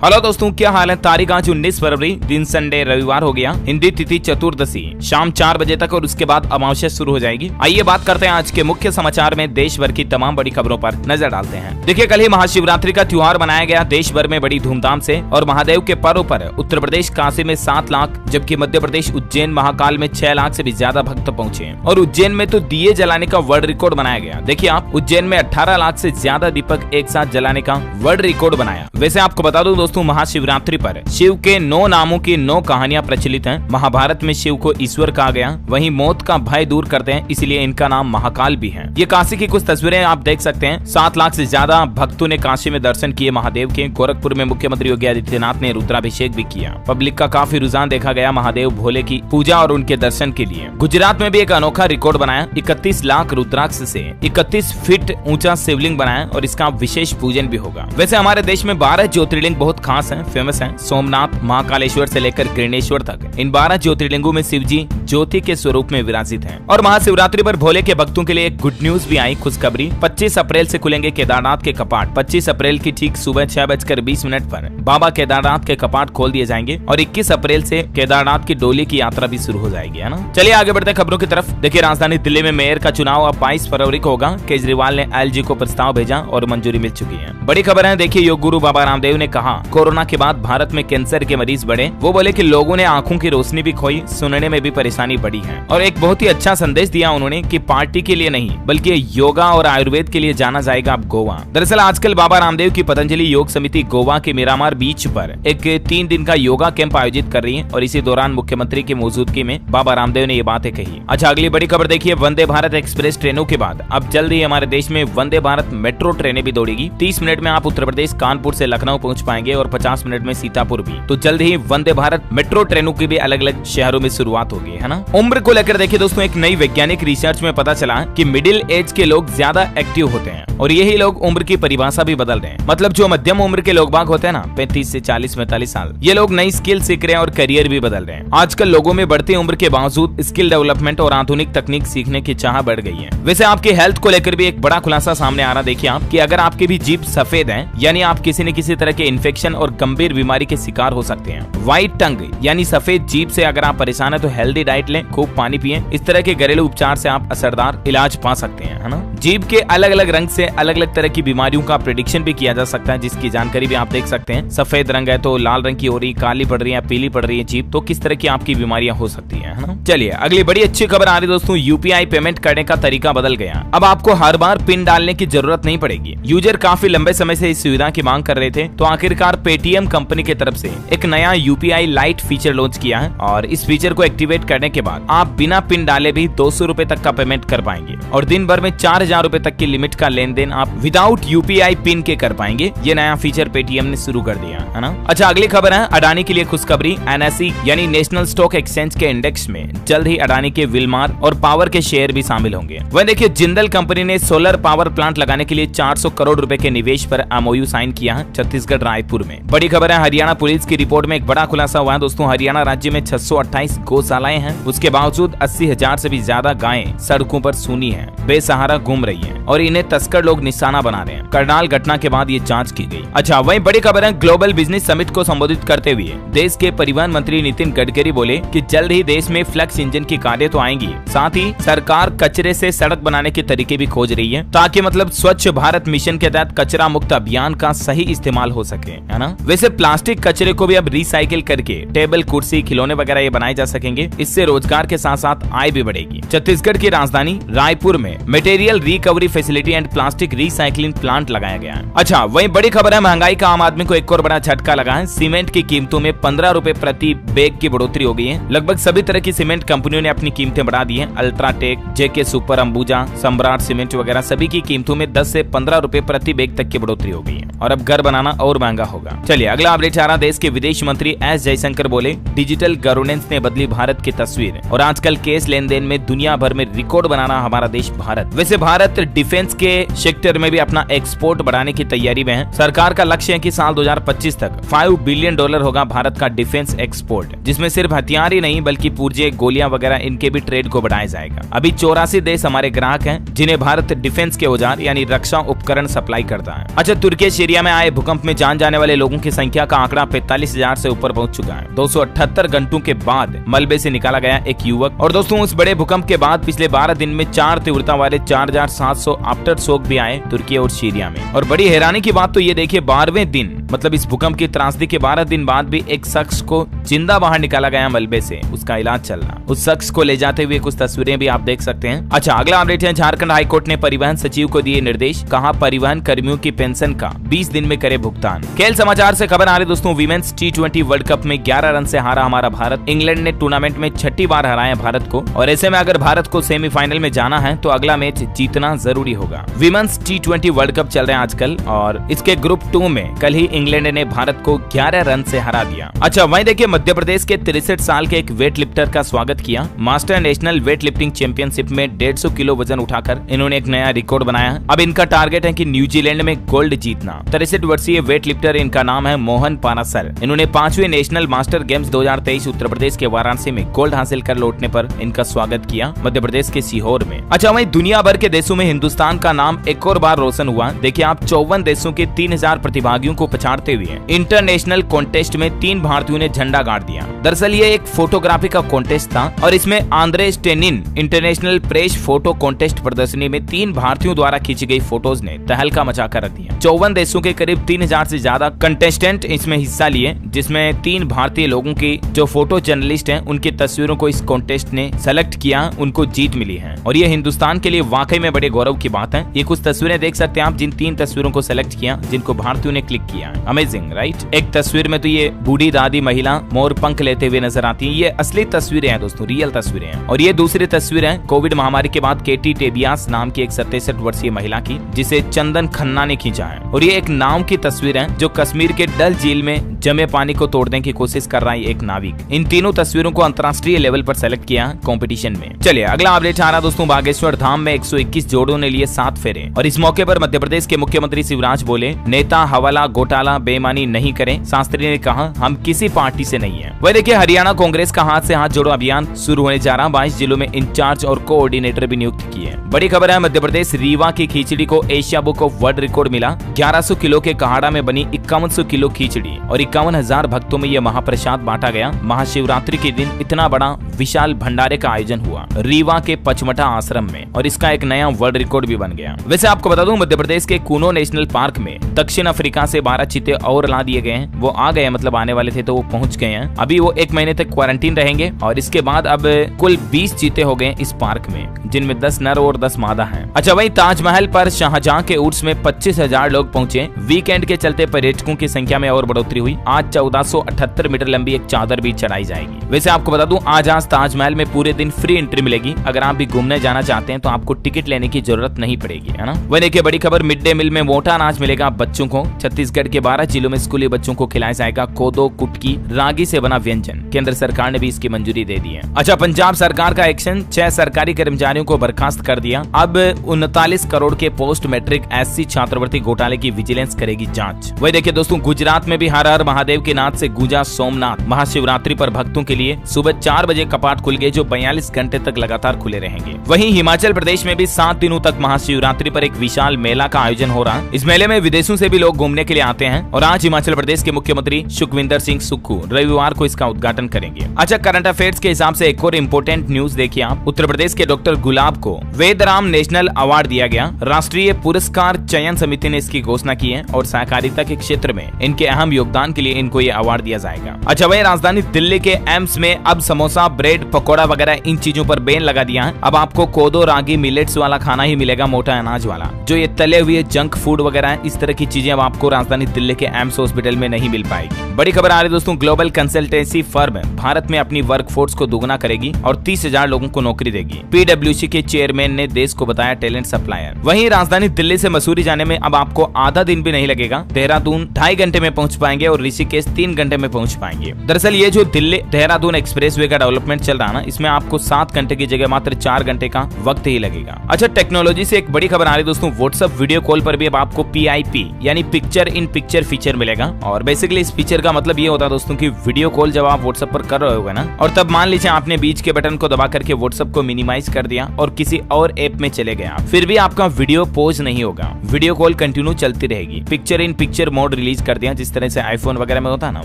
Hello दोस्तों, क्या हाल है। तारीख आज 19 फरवरी, दिन संडे रविवार हो गया। हिंदी तिथि चतुर्दशी शाम 4 बजे तक और उसके बाद अमावस्या शुरू हो जाएगी। आइए बात करते हैं आज के मुख्य समाचार में देश भर की तमाम बड़ी खबरों पर नजर डालते हैं। देखिए, कल ही महाशिवरात्रि का त्योहार मनाया गया देश भर में बड़ी धूमधाम से और महादेव के पर्व पर उत्तर प्रदेश काशी में 7 लाख जबकि मध्य प्रदेश उज्जैन महाकाल में 6 लाख से भी ज्यादा भक्त पहुंचे और उज्जैन में तो दिए जलाने का वर्ल्ड रिकॉर्ड बनाया गया। देखिए आप, उज्जैन में 18 लाख से ज्यादा दीपक एक साथ जलाने का वर्ल्ड रिकॉर्ड बनाया। वैसे आपको बता दूं दोस्तों, महाशिवरात्रि पर शिव के 9 नामों की 9 कहानियां प्रचलित हैं। महाभारत में शिव को ईश्वर कहा गया, वहीं मौत का भय दूर करते हैं, इसलिए इनका नाम महाकाल भी है। ये काशी की कुछ तस्वीरें आप देख सकते हैं। 7 लाख से ज्यादा भक्तों ने काशी में दर्शन किए महादेव के। गोरखपुर में मुख्यमंत्री योगी आदित्यनाथ ने रुद्राभिषेक भी किया। पब्लिक का काफी रुझान देखा गया महादेव भोले की पूजा और उनके दर्शन के लिए। गुजरात में भी एक अनोखा रिकॉर्ड बनाया। 31 लाख रुद्राक्ष से 31 फीट ऊंचा शिवलिंग बनाया और इसका विशेष पूजन भी होगा। वैसे हमारे देश में 12 ज्योतिर्लिंग बहुत खास हैं, फेमस हैं। सोमनाथ, महाकालेश्वर से लेकर ग्रीनेश्वर तक इन 12 ज्योतिर्लिंगों में शिव जी ज्योति के स्वरूप में विराजित हैं। और महाशिवरात्रि पर भोले के भक्तों के लिए एक गुड न्यूज भी आई, खुशखबरी। 25 अप्रैल से खुलेंगे केदारनाथ के कपाट। 25 अप्रैल की ठीक सुबह 6:20 पर बाबा केदारनाथ के कपाट खोल दिए जाएंगे और 21 अप्रैल से केदारनाथ की डोली की यात्रा भी शुरू हो जाएगी, है ना। चलिए आगे बढ़ते हैं खबरों की तरफ। देखिए, राजधानी दिल्ली में मेयर का चुनाव अब 22 फरवरी को होगा। केजरीवाल ने एलजी को प्रस्ताव भेजा और मंजूरी मिल चुकी है। बड़ी खबर है। देखिए, योग गुरु बाबा रामदेव ने कहा कोरोना के बाद भारत में कैंसर के मरीज बढ़े। वो बोले कि लोगों ने आंखों की रोशनी भी खोई, सुनने में भी परेशानी बढ़ी है। और एक बहुत ही अच्छा संदेश दिया उन्होंने कि पार्टी के लिए नहीं बल्कि योगा और आयुर्वेद के लिए जाना जाएगा अब गोवा। दरअसल आजकल बाबा रामदेव की पतंजलि योग समिति गोवा के मिरामार बीच पर एक 3 दिन का योगा कैंप आयोजित कर रही है और इसी दौरान मुख्यमंत्री की मौजूदगी में बाबा रामदेव ने ये बातें कही। अच्छा, अगली बड़ी खबर देखिए। वंदे भारत एक्सप्रेस ट्रेनों के बाद अब जल्द ही हमारे देश में वंदे भारत मेट्रो ट्रेनें भी दौड़ेगी। 30 मिनट में आप उत्तर प्रदेश कानपुर से लखनऊ पहुंच पाएंगे और 50 मिनट में सीतापुर भी। तो जल्द ही वंदे भारत मेट्रो ट्रेनों की भी अलग अलग शहरों में शुरुआत होगी, है ना। उम्र को लेकर देखिए दोस्तों, एक नई वैज्ञानिक रिसर्च में पता चला कि मिडिल एज के लोग ज्यादा एक्टिव होते हैं और यही लोग उम्र की परिभाषा भी बदल रहे हैं। मतलब जो मध्यम उम्र के लोग बाग होते हैं ना, 35 से 40-45 साल, ये लोग नई स्किल सीख रहे हैं और करियर भी बदल रहे हैं। आजकल लोगों में बढ़ती उम्र के बावजूद स्किल डेवलपमेंट और आधुनिक तकनीक सीखने की चाह बढ़ गई है। वैसे आपकी हेल्थ को लेकर भी एक बड़ा खुलासा सामने आ रहा। देखिए आप कि अगर आपकी भी जीभ सफेद है यानी आप किसी न किसी तरह के इन्फेक्शन और गंभीर बीमारी के शिकार हो सकते हैं। व्हाइट टंग यानी सफेद जीभ से अगर आप परेशान है तो हेल्दी डाइट लें, खूब पानी पिएं। इस तरह के घरेलू उपचार से आप असरदार इलाज पा सकते हैं, है ना। जीभ के अलग अलग रंग से अलग अलग तरह की बीमारियों का प्रेडिक्शन भी किया जा सकता है, जिसकी जानकारी भी आप देख सकते हैं। सफेद रंग है तो लाल रंग की हो रही, काली पड़ रही है, पीली पड़ रही है जीभ, तो किस तरह की आपकी बीमारियां हो सकती है ना। चलिए अगली बड़ी अच्छी खबर आ रही दोस्तों। यूपीआई पेमेंट करने का तरीका बदल गया। अब आपको हर बार पिन डालने की जरूरत नहीं पड़ेगी। यूजर काफी लंबे समय से इस सुविधा की मांग कर रहे थे, तो आखिरकार पेटीएम कंपनी की तरफ से एक नया यूपीआई लाइट फीचर लॉन्च किया है और इस फीचर को एक्टिवेट करने के बाद आप बिना पिन डाले भी 200 रुपए तक का पेमेंट कर पाएंगे और दिन भर में 4000 रुपए तक की लिमिट का लेन देन आप विदाउट यूपीआई पिन के कर पाएंगे। ये नया फीचर पेटीएम ने शुरू कर दिया, है ना। अच्छा, अगली खबर है अडानी के लिए खुशखबरी। एनएसई यानी नेशनल स्टॉक एक्सचेंज के इंडेक्स में जल्द ही अडानी के विलमार और पावर के शेयर भी शामिल होंगे। वह देखिए, जिंदल कंपनी ने सोलर पावर प्लांट लगाने के लिए 400 करोड़ रुपए के निवेश पर एमओयू साइन किया है छत्तीसगढ़ रायपुर में। बड़ी खबर है, हरियाणा पुलिस की रिपोर्ट में एक बड़ा खुलासा हुआ है दोस्तों। हरियाणा राज्य में 628 गौशालाएं हैं, उसके बावजूद 80,000 से भी ज्यादा गायें सड़कों पर सूनी है, बेसहारा घूम रही है और इन्हें तस्कर लोग निशाना बना रहे हैं। करनाल घटना के बाद ये जांच की गई। अच्छा, वहीं बड़ी खबर है, ग्लोबल बिजनेस समिट को संबोधित करते हुए देश के परिवहन मंत्री नितिन गडकरी बोले कि जल्द ही देश में फ्लक्स इंजन की कारें तो आएंगी, साथ ही सरकार कचरे से सड़क बनाने के तरीके भी खोज रही है ताकि मतलब स्वच्छ भारत मिशन के तहत कचरा मुक्त अभियान का सही इस्तेमाल हो सके, है ना। वैसे प्लास्टिक कचरे को भी अब रिसाइकिल करके टेबल, कुर्सी, खिलौने वगैरह ये बनाए जा सकेंगे। इससे रोजगार के साथ साथ आय भी बढ़ेगी। छत्तीसगढ़ की राजधानी रायपुर में material recovery facility and plastic recycling plant लगाया गया है। अच्छा, वहीं बड़ी खबर है, महंगाई का आम आदमी को एक और बड़ा झटका लगा है। सीमेंट की कीमतों में 15 रुपए प्रति बैग की बढ़ोतरी हो गई है। लगभग सभी तरह की सीमेंट कंपनियों ने अपनी कीमतें बढ़ा दी है। अल्ट्राटेक, जेके सुपर, अंबुजा, सम्राट सीमेंट वगैरह सभी की कीमतों में 10 से 15 रुपए प्रति बैग तक की बढ़ोतरी हो गई है और अब घर बनाना और महंगा होगा। चलिए अगला अपडेट आ रहा। देश के विदेश मंत्री एस जयशंकर बोले डिजिटल गवर्नेंस ने बदली भारत की तस्वीर और आजकल केस लेन देन में दुनिया भर में रिकॉर्ड बनाना हमारा देश भारत। वैसे भारत डिफेंस के सेक्टर में भी अपना एक्सपोर्ट बढ़ाने की तैयारी में है। सरकार का लक्ष्य है कि साल 2025 तक $5 बिलियन होगा भारत का डिफेंस एक्सपोर्ट, जिसमें सिर्फ हथियार ही नहीं बल्कि पुर्जे, गोलियां वगैरह इनके भी ट्रेड को बढ़ाया जाएगा। अभी 84 देश हमारे ग्राहक हैं जिन्हें भारत डिफेंस के औजार यानी रक्षा उपकरण सप्लाई करता है। अच्छा, तुर्की सीरिया में आए भूकंप में जान जाने वाले वाले लोगों की संख्या का आंकड़ा 45,000 से ऊपर पहुंच चुका है। 278 घंटों के बाद मलबे से निकाला गया एक युवक। और दोस्तों उस बड़े भूकंप के बाद पिछले 12 दिन में 4 तीव्रता वाले 4,700 आफ्टर शॉक भी आए तुर्की और सीरिया में। और बड़ी हैरानी की बात तो ये देखिए 12वें दिन मतलब इस भूकंप की त्रासदी के 12 दिन बाद भी एक शख्स को जिंदा बाहर निकाला गया मलबे से, उसका इलाज चल रहा। उस शख्स को ले जाते हुए कुछ तस्वीरें भी आप देख सकते हैं। अच्छा, अगला अपडेट है, झारखंड हाईकोर्ट ने परिवहन सचिव को दिए निर्देश, कहा परिवहन कर्मियों की पेंशन का 20 दिन में करे भुगतान। खेल समाचार से खबर आ रही दोस्तों, वीमेंस T20 वर्ल्ड कप में 11 रन से हारा हमारा भारत। इंग्लैंड ने टूर्नामेंट में 6ठी बार हराया भारत को, और ऐसे में अगर भारत को सेमीफाइनल में जाना है तो अगला मैच जीतना जरूरी होगा। वीमेंस T20 वर्ल्ड कप चल रहे हैं आजकल, और इसके ग्रुप 2 में कल ही इंग्लैंड ने भारत को 11 रन से हरा दिया। अच्छा, वहीं देखिए मध्य प्रदेश के 63 साल के एक वेट लिफ्टर का स्वागत किया। Master national weight lifting championship में 150 किलो वजन उठाकर इन्होंने एक नया रिकॉर्ड बनाया। अब इनका टारगेट है कि न्यूजीलैंड में गोल्ड जीतना। 63 वर्षीय वेट लिफ्टर, इनका नाम है मोहन पारासर। इन्होंने 5वें national master games 2023 Uttar Pradesh के वाराणसी में गोल्ड हासिल कर लौटने पर इनका स्वागत किया मध्य प्रदेश के सीहोर में। अच्छा, वहीं दुनिया भर के देशों में हिंदुस्तान का नाम एक और बार रोशन हुआ। देखिए आप 54 देशों के 3000 प्रतिभागियों को पछाड़ते हुए इंटरनेशनल कॉन्टेस्ट में 3 भारतीयों ने झंडा गाड़ दिया। दरअसल ये एक फोटोग्राफी का कॉन्टेस्ट था, और इसमें Andrei Stenin international press photo contest प्रदर्शनी में 3 भारतीयों द्वारा खींची गई फोटोज ने तहलका मचाकर रख दिया। 54 देशों के करीब 3000 से ज्यादा कंटेस्टेंट इसमें हिस्सा लिए, जिसमें 3 भारतीय लोगों की जो फोटो जर्नलिस्ट हैं उनकी तस्वीरों को इस कॉन्टेस्ट ने सेलेक्ट किया, उनको जीत मिली है। और ये हिंदुस्तान के लिए वाकई में बड़े गौरव की बात है। ये कुछ तस्वीरें देख सकते हैं आप, जिन 3 तस्वीरों को सेलेक्ट किया जिनको भारतीयों ने क्लिक किया। Amazing right. एक तस्वीर में तो ये बूढ़ी दादी महिला मोर पंख लेते हुए नजर आती है। ये असली तस्वीरें हैं दोस्तों, रियल तस्वीरें हैं। और ये दूसरी तस्वीर है कोविड महामारी के बाद केटी टेबियास नाम की एक 67 वर्षीय महिला की, जिसे चंदन खन्ना ने खींचा है। और ये एक नाव की तस्वीर है जो कश्मीर के डल झील में जमे पानी को तोड़ने की कोशिश कर रहा है एक नाविक। इन तीनों तस्वीरों को अंतर्राष्ट्रीय लेवल पर सेलेक्ट किया कंपटीशन में। चलिए अगला अपडेट आ रहा दोस्तों, बागेश्वर धाम में 121 जोड़ों ने लिए 7 फेरे। और इस मौके पर मध्य प्रदेश के मुख्यमंत्री शिवराज बोले, नेता हवाला घोटाला बेईमानी नहीं करें। शास्त्री ने कहा, हम किसी पार्टी से नहीं है। वही देखिए हरियाणा कांग्रेस का हाथ से हाथ जोड़ो अभियान शुरू होने जा रहा। 22 जिलों में इंचार्ज और कोऑर्डिनेटर भी नियुक्त किए। बड़ी खबर है, मध्य प्रदेश रीवा की खिचड़ी को Asia book of world record मिला। 1100 किलो के कहाड़ा में बनी 5100 किलो खिचड़ी और 51,000 भक्तों में यह महाप्रसाद बांटा गया। महाशिवरात्रि के दिन इतना बड़ा विशाल भंडारे का आयोजन हुआ रीवा के पचमटा आश्रम में, और इसका एक नया वर्ल्ड रिकॉर्ड भी बन गया। वैसे आपको बता दूं, मध्य प्रदेश के कूनो नेशनल पार्क में दक्षिण अफ्रीका से 12 चीते और ला दिए गए हैं। वो आ गए, मतलब आने वाले थे तो वो पहुंच गए हैं। अभी वो 1 महीने तक क्वारंटीन रहेंगे, और इसके बाद अब कुल 20 चीते हो गए इस पार्क में, जिनमें 10 नर और 10 मादा हैं। अच्छा, वहीं ताजमहल पर शाहजहां के उर्स में 25,000 लोग पहुंचे। वीकेंड के चलते पर्यटकों की संख्या में और बढ़ोतरी हुई। आज 1478 मीटर लंबी एक चादर भी चढ़ाई जाएगी। वैसे आपको बता दूं, आज ताजमहल में पूरे दिन फ्री एंट्री मिलेगी। अगर आप भी घूमने जाना चाहते हैं तो आपको टिकट लेने की जरूरत नहीं पड़ेगी, है ना। वही देखिए बड़ी खबर, मिड डे मील में मोटा अनाज मिलेगा बच्चों को। छत्तीसगढ़ के 12 जिलों में स्कूली बच्चों को खिलाया जाएगा कोदो, कुटकी, रागी से बना व्यंजन। केंद्र सरकार ने भी इसकी मंजूरी दे दी है। अच्छा, पंजाब सरकार का एक्शन, 6 सरकारी कर्मचारियों को बर्खास्त कर दिया। अब 39 करोड़ के पोस्ट मैट्रिक SC छात्रवृत्ति घोटाले की विजिलेंस करेगी जांच। वही देखिए दोस्तों, गुजरात में भी हर हर महादेव के नाद से गूंजा सोमनाथ। महाशिवरात्रि पर भक्तों के लिए सुबह 4 बजे कपाट खुल गए, जो 42 घंटे तक लगातार खुले रहेंगे। वहीं हिमाचल प्रदेश में भी 7 दिनों तक महाशिवरात्रि पर एक विशाल मेला का आयोजन हो रहा है। इस मेले में विदेशों से भी लोग घूमने के लिए आते हैं, और आज हिमाचल प्रदेश के मुख्यमंत्री सुखविंदर सिंह सुक्खू रविवार को इसका उद्घाटन करेंगे। अच्छा, करंट अफेयर्स के हिसाब से एक और इम्पोर्टेंट न्यूज देखिए आप। उत्तर प्रदेश के डॉक्टर गुलाब को वेदराम नेशनल अवार्ड दिया गया। राष्ट्रीय पुरस्कार चयन समिति ने इसकी घोषणा की है, और सहकारिता के क्षेत्र में इनके अहम योगदान के लिए इनको ये अवार्ड दिया जाएगा। अच्छा, वही राजधानी दिल्ली के एम्स में अब समोसा, ब्रेड, पकौड़ा वगैरह इन चीजों पर बैन लगा दिया है। अब आपको कोदो, रागी, मिलेट्स वाला खाना ही मिलेगा, मोटा अनाज वाला। जो ये तले हुए जंक फूड वगैरह है, इस तरह की चीजें अब आपको राजधानी दिल्ली के एम्स हॉस्पिटल में नहीं मिल पाएगी। बड़ी खबर आ रही दोस्तों, ग्लोबल कंसल्टेंसी फर्म भारत में अपनी वर्कफोर्स को दोगुना करेगी और 30,000 लोगों को नौकरी देगी। PwC के चेयरमैन ने देश को बताया टैलेंट सप्लायर। वहीं राजधानी दिल्ली से मसूरी जाने में अब आपको आधा दिन भी नहीं लगेगा। देहरादून 2.5 घंटे में पहुंच पाएंगे और ऋषिकेश 3 घंटे में पहुंच पाएंगे। दरअसल ये जो दिल्ली देहरादून एक्सप्रेसवे का डेवलपमेंट डेवलपमेंट चल रहा है ना, इसमें आपको 7 घंटे की जगह मात्र 4 घंटे का वक्त ही लगेगा। अच्छा, टेक्नोलॉजी से एक बड़ी खबर आ रही है दोस्तों, व्हाट्सएप वीडियो कॉल पर भी अब आपको PIP यानी पिक्चर इन पिक्चर फीचर मिलेगा। और बेसिकली इस फीचर का मतलब ये होता है दोस्तों कि वीडियो कॉल जब आप व्हाट्सएप पर कर रहे होगे ना, और तब मान लीजिए आपने बीच के बटन को दबा करके व्हाट्सएप को मिनिमाइज कर दिया और किसी और ऐप में चले गए, फिर भी आपका वीडियो पॉज नहीं होगा, वीडियो कॉल कंटिन्यू चलती रहेगी। Picture in picture mode release कर दिया, जिस तरह से आईफोन वगैरह में होता है ना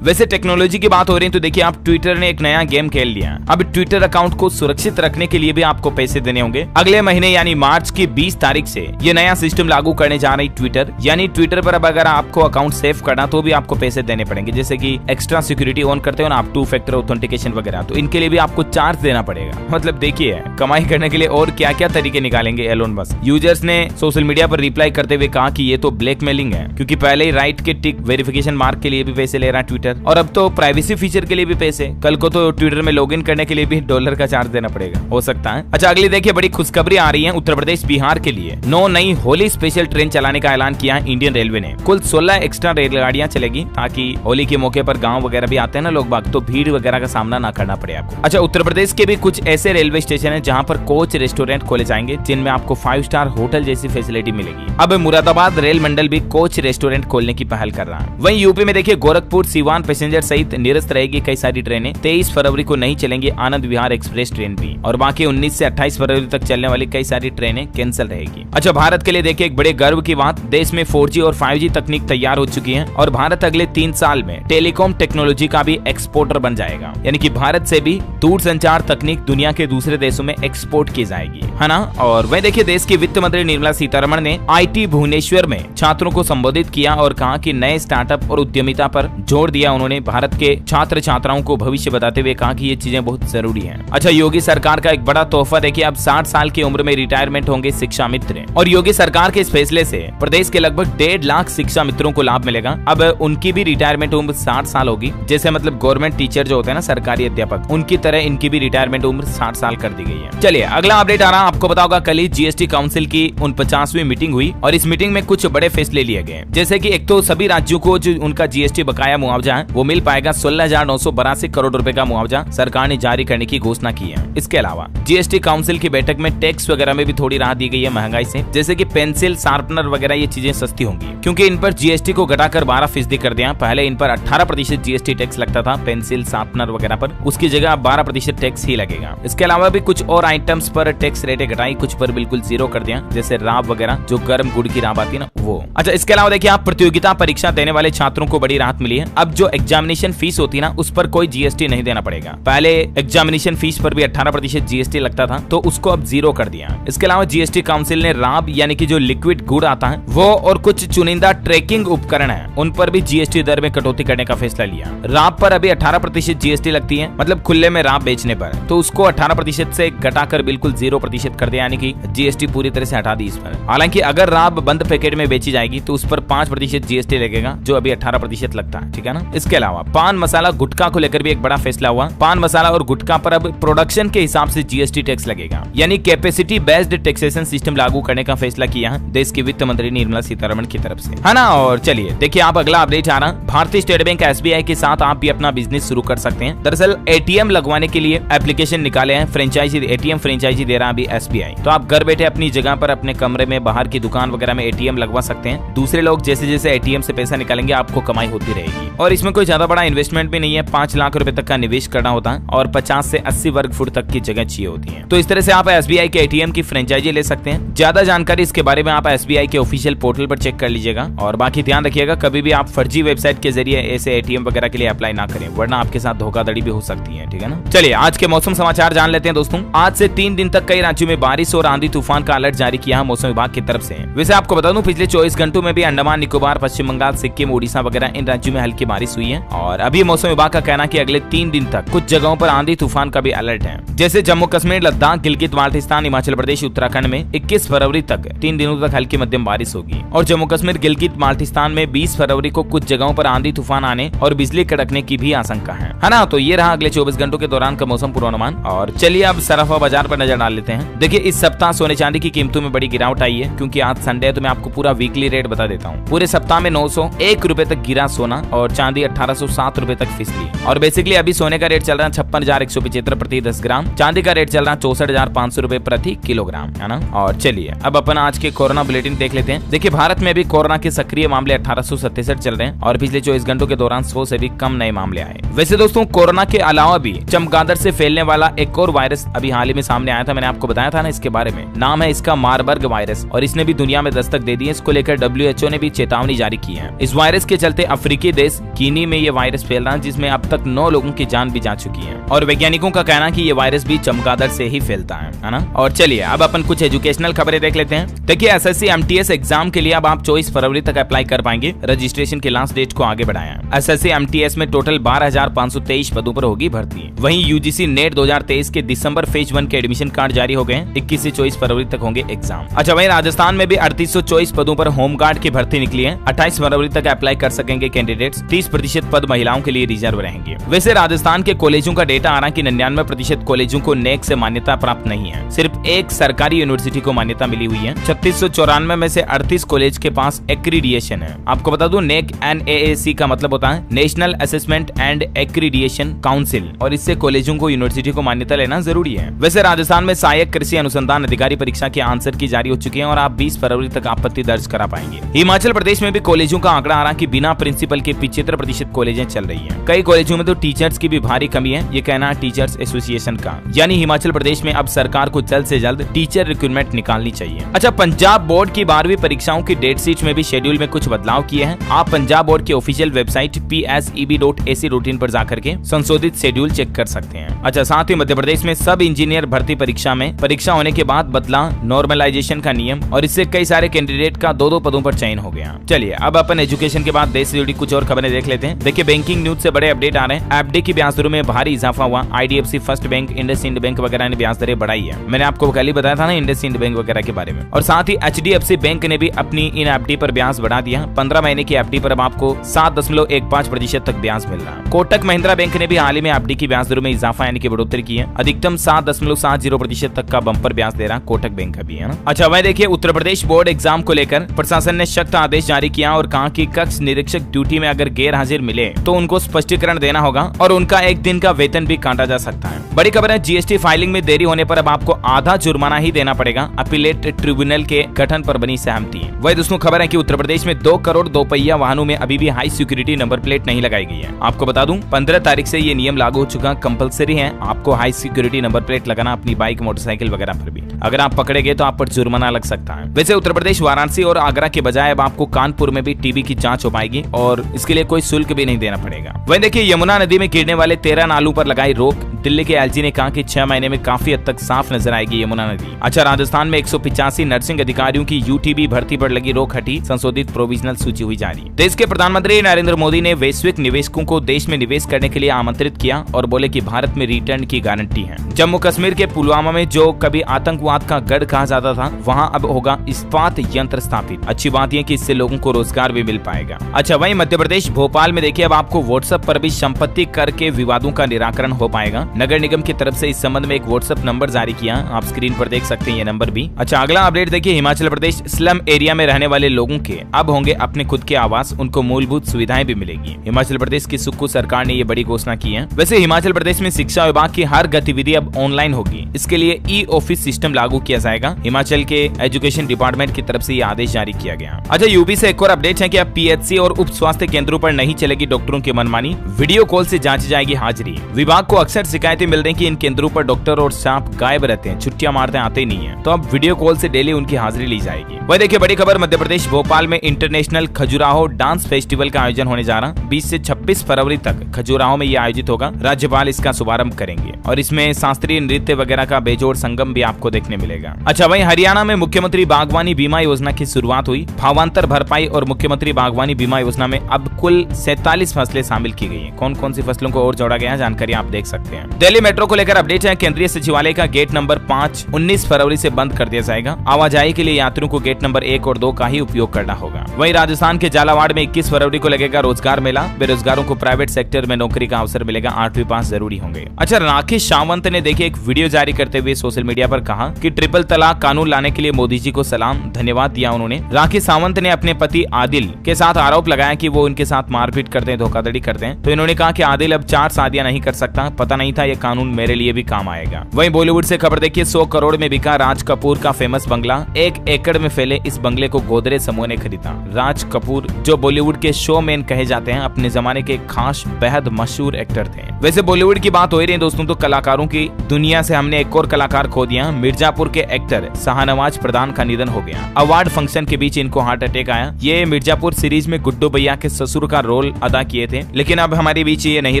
वैसे टेक्नोलॉजी की बात हो रही है तो देखिए आप ट्विटर ने एक नया गेम खेल लिया। अब ट्विटर अकाउंट को सुरक्षित रखने के लिए भी आपको पैसे देने होंगे। अगले महीने यानी मार्च की 20 तारीख से ये नया सिस्टम लागू करने जा रही ट्विटर, यानी ट्विटर पर अब अगर आपको अकाउंट सेव करना तो भी आपको पैसे देने पड़ेंगे, जैसे कि एक्स्ट्रा सिक्योरिटी ऑन करते हो ना आप, 2 फैक्टर ऑथेंटिकेशन वगैरह, तो इनके लिए भी आपको चार्ज देना पड़ेगा। मतलब देखिए कमाई करने के लिए और क्या क्या तरीके निकालेंगे एलोन मस्क। यूजर्स ने सोशल मीडिया पर रिप्लाई करते हुए कहा कि ये तो ब्लैकमेलिंग है, क्योंकि पहले ही राइट के टिक वेरिफिकेशन मार्क के लिए भी पैसे ले रहा है ट्विटर, और अब तो प्राइवेसी फीचर के लिए भी पैसे, कल को तो ट्विटर में लॉगिन करने के लिए भी $1 का चार्ज देना पड़ेगा, हो सकता है। अच्छा, अगली देखिए बड़ी खुशखबरी आ रही है उत्तर प्रदेश बिहार के लिए। 9 नई होली स्पेशल ट्रेन चलाने का ऐलान किया है इंडियन रेलवे ने। कुल 16 एक्स्ट्रा रेलगाड़ियां चलेगी, ताकि होली के मौके पर गांव वगैरह भी आते हैं ना लोग बाग, तो भीड़ वगैरह का सामना ना करना पड़े आपको। अच्छा, उत्तर प्रदेश के भी कुछ ऐसे रेलवे स्टेशन है जहाँ पर कोच रेस्टोरेंट खोले जाएंगे, जिनमें आपको 5 स्टार होटल जैसी फैसिलिटी मिलेगी। अब मुरादाबाद रेल मंडल भी कोच रेस्टोरेंट खोलने की पहल कर रहा है। वहीं यूपी में देखिए गोरखपुर सीवान पैसेंजर सहित निरस्त रहेगी कई सारी ट्रेनें। 23 फरवरी को नहीं चलेंगी आनंद विहार एक्सप्रेस ट्रेन भी, और बाकी 19 से 28 फरवरी तक चलने वाली कई सारी ट्रेनें कैंसिल रहेगी। अच्छा, भारत के लिए देखिए एक बड़े गर्व की बात, देश में 4G और 5G तकनीक तैयार हो चुकी है और भारत अगले 3 साल में टेलीकॉम टेक्नोलॉजी का भी एक्सपोर्टर बन जाएगा, यानी कि भारत से भी दूरसंचार तकनीक दुनिया के दूसरे देशों में एक्सपोर्ट की जाएगी, है ना। और वह देखिए देश की वित्त मंत्री निर्मला सीतारमण ने IT भुवनेश्वर में छात्रों को संबोधित किया और कहा कि नए स्टार्टअप और उद्यमिता पर जोर दिया उन्होंने। भारत के छात्र छात्राओं को भविष्य बताते हुए कहा कि ये चीजें बहुत जरूरी हैं। अच्छा, योगी सरकार का एक बड़ा तोहफा देखिए, अब 60 साल की उम्र में रिटायरमेंट होंगे शिक्षा मित्र, और योगी सरकार के इस फैसले से प्रदेश के लगभग 1.5 लाख शिक्षा मित्रों को लाभ मिलेगा। अब उनकी भी रिटायरमेंट उम्र 60 साल होगी, जैसे मतलब गवर्नमेंट टीचर जो होते हैं ना, सरकारी अध्यापक, उनकी तरह इनकी भी रिटायरमेंट उम्र 60 साल कर दी गई है। चलिए अगला अपडेट आ रहा है, आपको बताओगा कल ही GST काउंसिल की 49वीं मीटिंग हुई और इस मीटिंग में कुछ बड़े फैसले लिए गए, जैसे कि एक तो सभी राज्यों को जो उनका GST बकाया मुआवजा है वो मिल पाएगा। 16,982 करोड़ रुपए का मुआवजा सरकार ने जारी करने की घोषणा की है। इसके अलावा GST काउंसिल की बैठक में टैक्स वगैरह में भी थोड़ी राहत दी गई है महंगाई से, जैसे कि पेंसिल शार्पनर वगैरह ये चीजें सस्ती होंगी, क्योंकि इन पर GST को घटाकर 12% कर दिया। पहले इन पर 18% GST टैक्स लगता था पेंसिल शार्पनर वगैरह पर, उसकी जगह 12% टैक्स ही लगेगा। इसके अलावा भी कुछ और आइटम्स पर टैक्स रेटें घटाई, कुछ पर बिल्कुल 0 कर दिया, जैसे राब वगैरह, जो गर्म गुड़ की राब आती है ना वो। अच्छा, इसके अलावा देखिए आप प्रतियोगिता परीक्षा देने वाले छात्रों को बड़ी राहत मिली है। अब जो एग्जामिनेशन फीस होती है ना, उस पर कोई GST नहीं देना पड़ेगा। पहले एग्जामिनेशन फीस पर भी 18% GST लगता था, तो उसको अब 0 कर दिया। इसके अलावा GST काउंसिल ने राब यानी कि जो लिक्विड गुड़ आता है वो और कुछ चुनिंदा ट्रैकिंग उपकरण है, उन पर भी GST दर में कटौती करने का फैसला लिया। राब पर अभी 18% GST लगती है, मतलब खुले में राब बेचने पर, तो उसको 18% से घटाकर बिल्कुल 0% कर दिया, यानी कि GST पूरी तरह से हटा दी इस पर। हालांकि अगर राब बंद पैकेट में बेची जाएगी तो उस पर 5% GST लगेगा, जो अभी 18% लगता है, ठीक है ना। इसके अलावा पान मसाला गुटखा को लेकर भी एक बड़ा फैसला हुआ। पान मसाला और गुटखा पर अब प्रोडक्शन के हिसाब से GST टैक्स लगेगा, यानी कैपेसिटी बेस्ड टैक्सेशन सिस्टम लागू करने का फैसला किया है देश की वित्त मंत्री निर्मला सीतारमण की तरफ से, है ना। और चलिए देखिए आप अगला अपडेट आ रहा, भारतीय स्टेट बैंक SBI के साथ आप भी अपना बिजनेस शुरू कर सकते हैं। दरअसल ATM लगवाने के लिए एप्लीकेशन निकाले हैं, फ्रेंचाइजी ATM फ्रेंचाइजी दे रहा है अभी SBI, तो आप घर बैठे अपनी जगह पर अपने कमरे में, बाहर की दुकान वगैरह में ATM लगवा सकते हैं। दूसरे लोग जैसे जैसे ATM से पैसा निकालेंगे आपको कमाई होती रहेगी, और इसमें कोई ज्यादा बड़ा इन्वेस्टमेंट भी नहीं है। 5 लाख रुपए तक का निवेश करना होता है और 50 से 80 वर्ग फुट तक की जगह चाहिए होती है। तो इस तरह से आप SBI के ATM की फ्रेंचाइजी ले सकते हैं। ज्यादा जानकारी इसके बारे में आप SBI के ऑफिशियल पोर्टल पर चेक कर लीजिएगा, और बाकी ध्यान रखिएगा कभी भी आप फर्जी वेबसाइट के जरिए ऐसे ATM वगैरह के लिए अप्लाई ना करें, वरना आपके साथ धोखाधड़ी भी हो सकती है, ठीक है ना। चलिए आज के मौसम समाचार जान लेते हैं दोस्तों। आज से 3 दिन तक कई राज्यों में बारिश और आंधी तूफान का अलर्ट जारी किया है मौसम विभाग की तरफ से। वैसे आपको बता दूं पिछले 24 घंटों में भी अंडमान निकोबार, पश्चिम बंगाल, सिक्किम, उड़ीसा वगैरह इन राज्यों में हल्की बारिश हुई है। और अभी मौसम विभाग का कहना कि अगले 3 दिन तक कुछ जगहों पर आंधी तूफान का भी अलर्ट है, जैसे जम्मू कश्मीर, लद्दाख, गिलगित बाल्टिस्तान, हिमाचल प्रदेश, उत्तराखंड में 21 फरवरी तक 3 दिनों तक हल्की मध्यम बारिश होगी, और जम्मू कश्मीर, गिलगित बाल्टिस्तान में 20 फरवरी को कुछ जगहों पर आंधी तूफान आने और बिजली कड़कने की भी आशंका है ना। तो ये रहा अगले 24 घंटों के दौरान का मौसम पूर्वानुमान। और चलिए अब सराफा बाजार पर नजर डाल लेते हैं। देखिए इस सप्ताह सोने चांदी की कीमतों में बड़ी गिरावट आई है, क्योंकि आज संडे है, तो मैं आपको पूरा वीकली रेट बता देता हूँ। पूरे सप्ताह में 901 रुपए तक गिरा सोना और चांदी 1807 रुपए तक फिसली। और बेसिकली अभी सोने का रेट चल रहा है 56,175 प्रति 10 ग्राम। चांदी का रेट चल रहा 64,500 रुपए प्रति किलोग्राम, है ना। और चलिए अब अपन आज के कोरोना बुलेटिन देख लेते हैं। देखिए भारत में भी कोरोना के सक्रिय मामले 1867 चल रहे हैं और पिछले 24 घंटों के दौरान 100 से भी कम नए मामले आए। वैसे दोस्तों कोरोना के अलावा भी चमगादड़ से फैलने वाला एक और वायरस अभी हाल ही में सामने आया था, मैंने आपको बताया था ना इसके बारे में। नाम है इसका मारबर्ग वायरस और इसने भी दुनिया में दस्तक दे दी है। इसको लेकर WHO ने भी चेतावनी जारी की है। इस वायरस के चलते अफ्रीकी देश गिनी में ये वायरस फैल रहा है, जिसमें अब तक 9 लोगों की जान भी जा चुकी है और वैज्ञानिकों का कहना है कि ये वायरस भी चमगादड़ से ही फैलता है ना। और चलिए अब अपन कुछ एजुकेशनल खबरें देख लेते हैं। देखिए SSC MTS एग्जाम के लिए अब आप 24 फरवरी तक अप्लाई कर पाएंगे। रजिस्ट्रेशन के लास्ट डेट को आगे बढ़ाया है। SSC MTS में टोटल 12,523 पदों पर होगी भर्ती। वहीं UGC नेट 2023 के दिसंबर फेज 1 के एडमिशन कार्ड जारी हो गए। 21 से 24 फरवरी तक होंगे एग्जाम। अच्छा वहीं राजस्थान में भी 3824 पदों पर होमगार्ड की भर्ती निकली है। 28 फरवरी तक अप्लाई कर सकेंगे कैंडिडेट्स। 30% पद महिलाओं के लिए रिजर्व रहेंगे। वैसे राजस्थान के कॉलेजों का डेटा आ रहा है कि 99% कॉलेजों को नेक से मान्यता प्राप्त नहीं है। सिर्फ एक सरकारी यूनिवर्सिटी को मान्यता मिली हुई है। 3694 में से 38 कॉलेज के पास एक्रीडिएशन है। आपको बता दूं नेक NAAC का मतलब होता है national assessment and accreditation council और इससे कॉलेजों को यूनिवर्सिटी को मान्यता लेना जरूरी है। वैसे राजस्थान में सहायक कृषि अनुसंधान अधिकारी परीक्षा के आंसर की जारी हो चुकी है और आप 20 फरवरी तक आपत्ति दर्ज करा पाएंगे। हिमाचल प्रदेश में भी कॉलेजों का आंकड़ा आ रहा कि बिना प्रिंसिपल के 75% कॉलेजें चल रही है। कई कॉलेजों में तो टीचर्स की भी भारी कमी है, ये कहना है टीचर्स एसोसिएशन का। यानी हिमाचल प्रदेश में अब सरकार को जल्द से जल्द टीचर रिक्रूटमेंट निकालनी चाहिए। अच्छा पंजाब बोर्ड की 12वीं परीक्षाओं की डेट शीट में भी शेड्यूल में कुछ बदलाव किए हैं। आप पंजाब बोर्ड की ऑफिशियल वेबसाइट pseb.ac.in पर जाकर के संशोधित शेड्यूल चेक कर सकते हैं। अच्छा साथ ही मध्य प्रदेश में सब इंजीनियर भर्ती परीक्षा में परीक्षा होने के बाद बदला नॉर्मलाइजेशन का नियम और इससे कई सारे कैंडिडेट का 2-2 पदों पर चयन हो गया। चलिए अब अपन एजुकेशन के बाद देश से जुड़ी कुछ और खबरें देख लेते हैं। देखिए बैंकिंग न्यूज से बड़े अपडेट आ रहे हैं। एफडी की ब्याज दरों में भारी इजाफा हुआ। IDFC first bank, IndusInd bank वगैरह ने ब्याज दरें बढ़ाई है। मैंने आपको कल ही बताया था ना इंडसइंड बैंक वगैरह के बारे में। और साथ ही HDFC बैंक ने भी अपनी इन एफडी पर ब्याज बढ़ा दिया। 15 महीने की एफडी पर अब आपको 7.15% तक ब्याज मिल रहा है। कोटक महिंद्रा बैंक ने भी हाल ही में एफडी की ब्याज दरों में इजाफा यानी कि बढ़ोतरी की है। अधिकतम 7.70% तक का बम्पर ब्याज दे रहा कोटक बैंक का भी है ना। अच्छा वह देखिए उत्तर प्रदेश बोर्ड एग्जाम को लेकर प्रशासन ने सख्त आदेश जारी किया और कहा कि कक्ष निरीक्षक ड्यूटी में अगर गैर हाजिर मिले तो उनको स्पष्टीकरण देना होगा और उनका 1 दिन का वेतन भी काटा जा सकता है। बड़ी खबर है GST फाइलिंग में देरी होने पर अब आपको आधा जुर्माना ही देना पड़ेगा। अपीलेट ट्रिब्यूनल के गठन पर बनी सहमति। वही दोस्तों खबर है कि उत्तर प्रदेश में 2 करोड़ 2 पहिया वाहनों में अभी भी हाई सिक्योरिटी नंबर प्लेट नहीं लगाई गई है। आपको बता दूं 15 तारीख से ये नियम लागू हो चुका। कंपलसरी है आपको हाई सिक्योरिटी नंबर प्लेट लगाना अपनी बाइक मोटरसाइकिल वगैरह पर भी। अगर आप पकड़े गए तो आप पर जुर्माना लग सकता है। वैसे उत्तर प्रदेश वाराणसी और आगरा के बजाय अब आपको कानपुर में भी टीबी की जांच हो पाएगी और इसके लिए कोई शुल्क भी नहीं देना पड़ेगा। वहीं देखिए यमुना नदी में गिरने वाले 13 नालों पर लगाई रोक। दिल्ली के LG ने कहा कि 6 महीने में काफी हद तक साफ नजर आएगी यमुना नदी। अच्छा राजस्थान में 185 नर्सिंग अधिकारियों की UTB भर्ती पर लगी रोक हटी। संशोधित प्रोविजनल सूची हुई जारी। देश के प्रधानमंत्री नरेंद्र मोदी ने वैश्विक निवेशकों को देश में निवेश करने के लिए आमंत्रित किया और बोले कि भारत में रिटर्न की गारंटी है। जम्मू कश्मीर के पुलवामा में जो कभी आतंकवाद का गढ़ कहा जाता था वहाँ अब होगा इस्पात यंत्र स्थापित। अच्छी बात यह कि इससे लोगों को रोजगार भी मिल पाएगा। अच्छा वहीं मध्य प्रदेश भोपाल में देखिए अब आपको व्हाट्सएप पर भी संपत्ति कर के विवादों का निराकरण हो पाएगा। नगर निगम की तरफ से इस संबंध में एक व्हाट्सएप नंबर जारी किया। आप स्क्रीन पर देख सकते हैं ये नंबर भी। अच्छा अगला अपडेट देखिए हिमाचल प्रदेश स्लम एरिया में रहने वाले लोगों के अब होंगे अपने खुद के आवास। उनको मूलभूत सुविधाएं भी मिलेगी। हिमाचल प्रदेश की सुक्खू सरकार ने ये बड़ी घोषणा की है। वैसे हिमाचल प्रदेश में शिक्षा विभाग की हर गतिविधि अब ऑनलाइन होगी। इसके लिए ई-ऑफिस सिस्टम लागू किया जाएगा। हिमाचल के एजुकेशन डिपार्टमेंट की तरफ से ये आदेश जारी किया गया। अच्छा यूपी से एक और अपडेट है कि अब PHC और उप स्वास्थ्य केंद्रों पर नहीं चलेगी डॉक्टरों की मनमानी। वीडियो कॉल से जांची जाएगी हाजिरी। विभाग को अक्सर शिकायतें मिल रही कि इन केंद्रों पर डॉक्टर और स्टाफ गायब रहते हैं, छुट्टियां मारते आते नहीं है। तो अब वीडियो कॉल से डेली उनकी हाजिरी ली जाएगी। वही देखिए बड़ी खबर मध्य प्रदेश भोपाल में इंटरनेशनल खजुराहो डांस फेस्टिवल का आयोजन होने जा रहा। 20 से 26 फरवरी तक खजुराहो में ये आयोजित होगा। राज्यपाल इसका शुभारंभ करेंगे और इसमें शास्त्रीय नृत्य वगैरह का बेजोड़ संगम भी आपको देखने मिलेगा। अच्छा वहीं हरियाणा में मुख्यमंत्री बागवानी बीमा योजना की शुरुआत हुई। भावांतर भरपाई और मुख्यमंत्री बागवानी बीमा योजना में अब कुल 47 फसलें शामिल की गई है। कौन कौन सी फसलों को और जोड़ा गया है जानकारी आप देख सकते हैं। दिल्ली मेट्रो को लेकर अपडेट है। केंद्रीय सचिवालय का गेट नंबर 5 19 फरवरी से बंद कर दिया जाएगा। आवाजाही के लिए यात्रियों को गेट नंबर 1 और 2 का ही उपयोग करना होगा। वहीं राजस्थान के झालावाड़ में 21 फरवरी को लगेगा रोजगार मेला। बेरोजगारों को प्राइवेट सेक्टर में नौकरी का अवसर मिलेगा। 8वीं पास जरूरी होंगे। अच्छा राकेश सावंत ने देखिए एक वीडियो जारी करते हुए सोशल मीडिया पर कहा कि ट्रिपल तलाक कानून लाने के लिए मोदी जी को सलाम, धन्यवाद दिया उन्होंने। राकेश सावंत ने अपने पति आदिल के साथ आरोप लगाया कि वो उनके साथ मारपीट करते हैं, धोखाधड़ी करते हैं। तो इन्होंने कहा कि आदिल अब 4 शादियां नहीं कर सकता। पता नहीं था था ये कानून मेरे लिए भी काम आएगा। वहीं बॉलीवुड से खबर देखिए, 100 करोड़ में बिका राज कपूर का फेमस बंगला। 1 एकड़ में फैले इस बंगले को गोदरेज समूह ने खरीदा। राज कपूर जो बॉलीवुड के शोमैन कहे जाते हैं, अपने जमाने के खास बेहद मशहूर एक्टर थे। वैसे बॉलीवुड की बात हो ही रही है दोस्तों, तो कलाकारों की दुनिया से हमने एक और कलाकार खो दिया। मिर्जापुर के एक्टर शाहनवाज प्रधान का निधन हो गया। अवार्ड फंक्शन के बीच इनको हार्ट अटैक आया। ये मिर्जापुर सीरीज में गुड्डू भैया के ससुर का रोल अदा किए थे, लेकिन अब हमारे बीच ये नहीं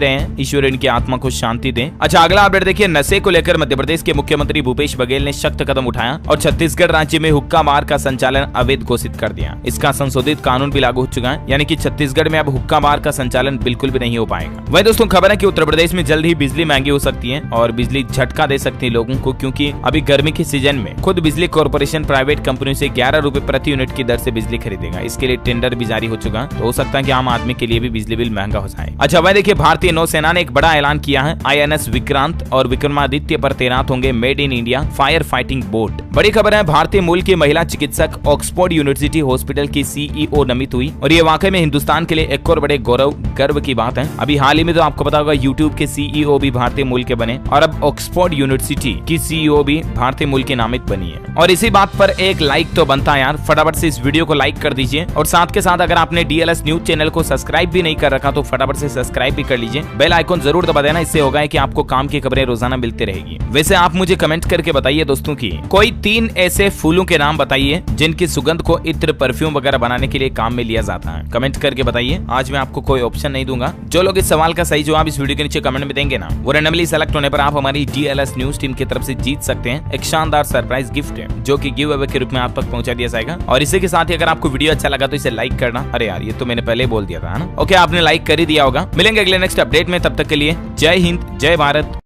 रहे हैं। ईश्वर इनकी आत्मा को शांति दे। अच्छा, अगला अपडेट देखिए, नशे को लेकर मध्य प्रदेश के मुख्यमंत्री भूपेश बघेल ने सख्त कदम उठाया और छत्तीसगढ़ राज्य में हुक्का बार का संचालन अवैध घोषित कर दिया। इसका संशोधित कानून भी लागू हो चुका है, यानी कि छत्तीसगढ़ में अब हुक्का बार का संचालन बिल्कुल भी नहीं हो पाएगा। वही दोस्तों खबर है कि उत्तर प्रदेश में जल्द ही बिजली महंगी हो सकती है और बिजली झटका दे सकती है लोगों को, क्योंकि अभी गर्मी के सीजन में खुद बिजली कॉर्पोरेशन प्राइवेट कंपनियों से 11 रुपए प्रति यूनिट की दर से बिजली खरीदेगा। इसके लिए टेंडर भी जारी हो चुका, तो हो सकता है कि आम आदमी के लिए भी बिजली बिल महंगा हो जाए। अच्छा वह देखिए, भारतीय नौसेना ने एक बड़ा ऐलान किया है। INS विक्रांत और विक्रमादित्य पर तैनात होंगे made in India fire fighting boat. बड़ी खबर है, भारतीय मूल की महिला चिकित्सक ऑक्सफोर्ड यूनिवर्सिटी हॉस्पिटल की CEO नमित हुई और ये वाकई में हिंदुस्तान के लिए एक और बड़े गर्व की बात है। अभी हाल ही में तो आपको पता होगा यूट्यूब के CEO भी भारतीय मूल के बने और अब ऑक्सफोर्ड यूनिवर्सिटी की CEO भी भारतीय मूल की नामित बनी है। और इसी बात पर एक लाइक तो बनता है यार, फटाफट से इस वीडियो को लाइक कर दीजिए और साथ के साथ अगर आपने DLS न्यूज चैनल को सब्सक्राइब भी नहीं कर रखा तो फटाफट से सब्सक्राइब भी कर लीजिए। बेल आइकॉन जरूर दबा देना, इससे होगा कि आपको काम की खबरें रोजाना मिलती रहेगी। वैसे आप मुझे कमेंट करके बताइए दोस्तों की कोई 3 ऐसे फूलों के नाम बताइए जिनकी सुगंध को इत्र परफ्यूम वगैरह बनाने के लिए काम में लिया जाता है। कमेंट करके बताइए। आज मैं आपको कोई ऑप्शन नहीं दूंगा। जो लोग इस सवाल का सही जवाब इस वीडियो के नीचे कमेंट में देंगे ना, वो रैंडमली सेलेक्ट होने पर आप हमारी DLS न्यूज टीम की तरफ से जीत सकते हैं एक शानदार सरप्राइज गिफ्ट, जो कि गिव अवे के रूप में आप तक पहुंचा दिया जाएगा। और इसी के साथ ही अगर आपको वीडियो अच्छा लगा तो इसे लाइक करना। अरे यार, ये तो मैंने पहले बोल दिया था ना। ओके, आपने लाइक कर ही दिया होगा। मिलेंगे अगले नेक्स्ट अपडेट में, तब तक के लिए जय हिंद, जय भारत,